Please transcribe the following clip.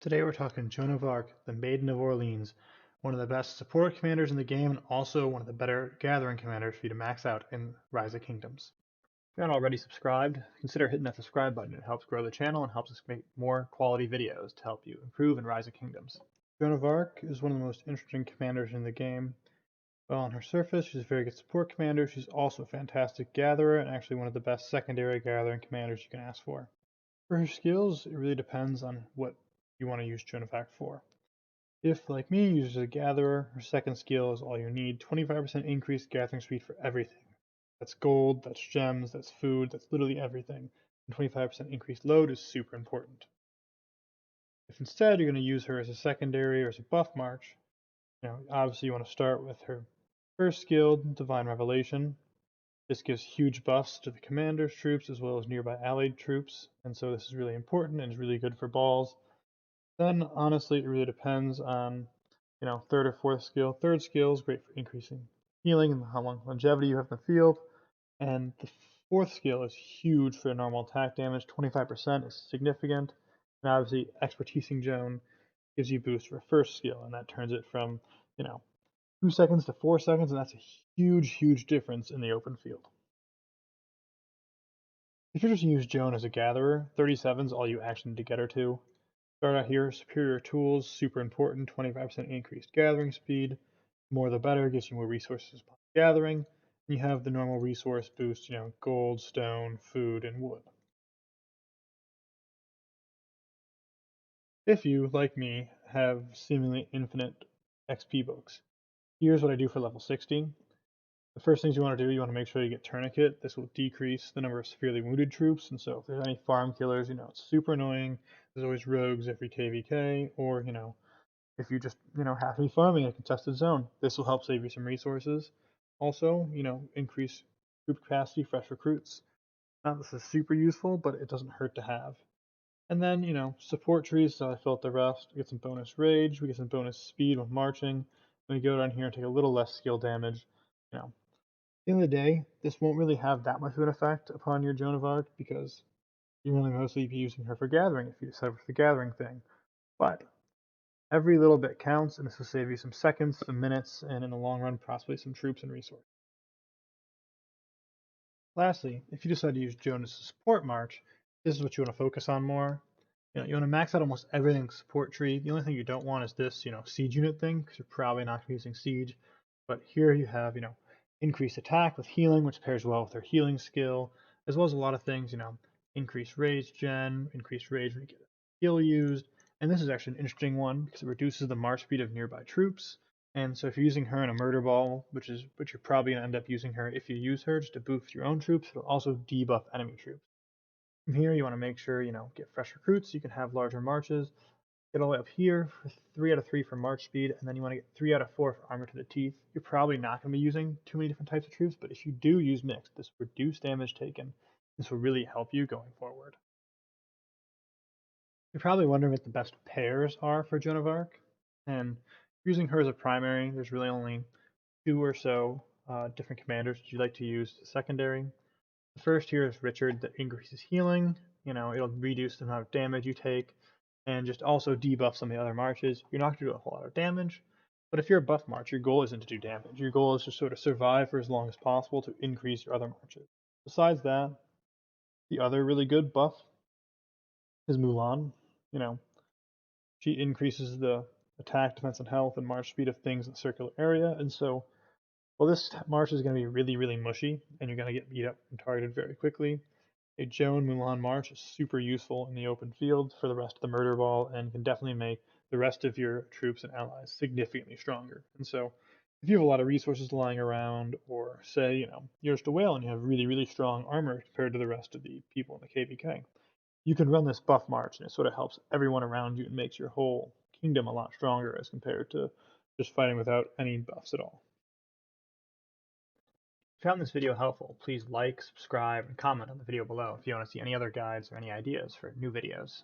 Today we're talking Joan of Arc, the Maiden of Orleans, one of the best support commanders in the game and also one of the better gathering commanders for you to max out in Rise of Kingdoms. If you're not already subscribed, consider hitting that subscribe button. It helps grow the channel and helps us make more quality videos to help you improve in Rise of Kingdoms. Joan of Arc is one of the most interesting commanders in the game. Well, on her surface, she's a very good support commander. She's also a fantastic gatherer and actually one of the best secondary gathering commanders you can ask for. For her skills, it really depends on what you want to use Joan of Arc for. If, like me, you use a gatherer, her second skill is all you need, 25% increased gathering speed for everything. That's gold, that's gems, that's food, that's literally everything. And 25% increased load is super important. If instead you're going to use her as a secondary or as a buff march, obviously you want to start with her first skill, Divine Revelation. This gives huge buffs to the commander's troops as well as nearby allied troops, and so this is really important and is really good for balls. Then, honestly, it really depends on, third or fourth skill. Third skill is great for increasing healing and how long longevity you have in the field. And the fourth skill is huge for normal attack damage. 25% is significant. And obviously, expertising Joan gives you boost for first skill, and that turns it from, 2 seconds to 4 seconds, and that's a huge, huge difference in the open field. If you're just use Joan as a gatherer, 37 is all you actually need to get her to. Start out here, superior tools, super important, 25% increased gathering speed. More the better, gives you more resources upon gathering. And you have the normal resource boost, gold, stone, food, and wood. If you, like me, have seemingly infinite XP books, here's what I do for level 60. The first things you want to do, you want to make sure you get Tourniquet. This will decrease the number of severely wounded troops, and so if there's any farm killers, it's super annoying. There's always rogues every KVK, or, if you just, have to be farming a contested zone, this will help save you some resources. Also, increase troop capacity, fresh recruits. Not this is super useful, but it doesn't hurt to have. And then, support trees, so I fill out the rest. We get some bonus rage, we get some bonus speed with marching. When you go down here and take a little less skill damage, at the end of the day, this won't really have that much of an effect upon your Joan of Arc because you're going to mostly be using her for gathering if you decide for the gathering thing. But every little bit counts, and this will save you some seconds, some minutes, and in the long run, possibly some troops and resources. Lastly, if you decide to use Joan as a support march, this is what you want to focus on more. You want to max out almost everything support tree. The only thing you don't want is this, siege unit thing, because you're probably not going to be using siege. But here you have, increased attack with healing, which pairs well with their healing skill, as well as a lot of things, increased rage gen, increased rage when you get a skill used. And this is actually an interesting one because it reduces the march speed of nearby troops. And so if you're using her in a murder ball, which you're probably going to end up using her if you use her just to boost your own troops, it'll also debuff enemy troops. From here, you want to make sure, get fresh recruits so you can have larger marches. Get all the way up here for 3 out of 3 for march speed, and then you want to get 3 out of 4 for armor to the teeth. You're probably not going to be using too many different types of troops, but if you do use mixed, this will reduce damage taken. This will really help you going forward. You're probably wondering what the best pairs are for Joan of Arc, and using her as a primary, there's really only 2 or so different commanders that you like to use as secondary. The first here is Richard that increases healing. It'll reduce the amount of damage you take and just also debuff some of the other marches. You're not going to do a whole lot of damage, but if you're a buff march, your goal isn't to do damage. Your goal is to sort of survive for as long as possible to increase your other marches. Besides that, the other really good buff is Mulan. You know, she increases the attack, defense, and health and march speed of things in the circular area, and so well, this march is going to be really, really mushy, and you're going to get beat up and targeted very quickly. A Joan Mulan march is super useful in the open field for the rest of the murder ball and can definitely make the rest of your troops and allies significantly stronger. And so if you have a lot of resources lying around, or say, you're just a whale and you have really, really strong armor compared to the rest of the people in the KVK, you can run this buff march and it sort of helps everyone around you and makes your whole kingdom a lot stronger as compared to just fighting without any buffs at all. If you found this video helpful, please like, subscribe, and comment on the video below if you want to see any other guides or any ideas for new videos.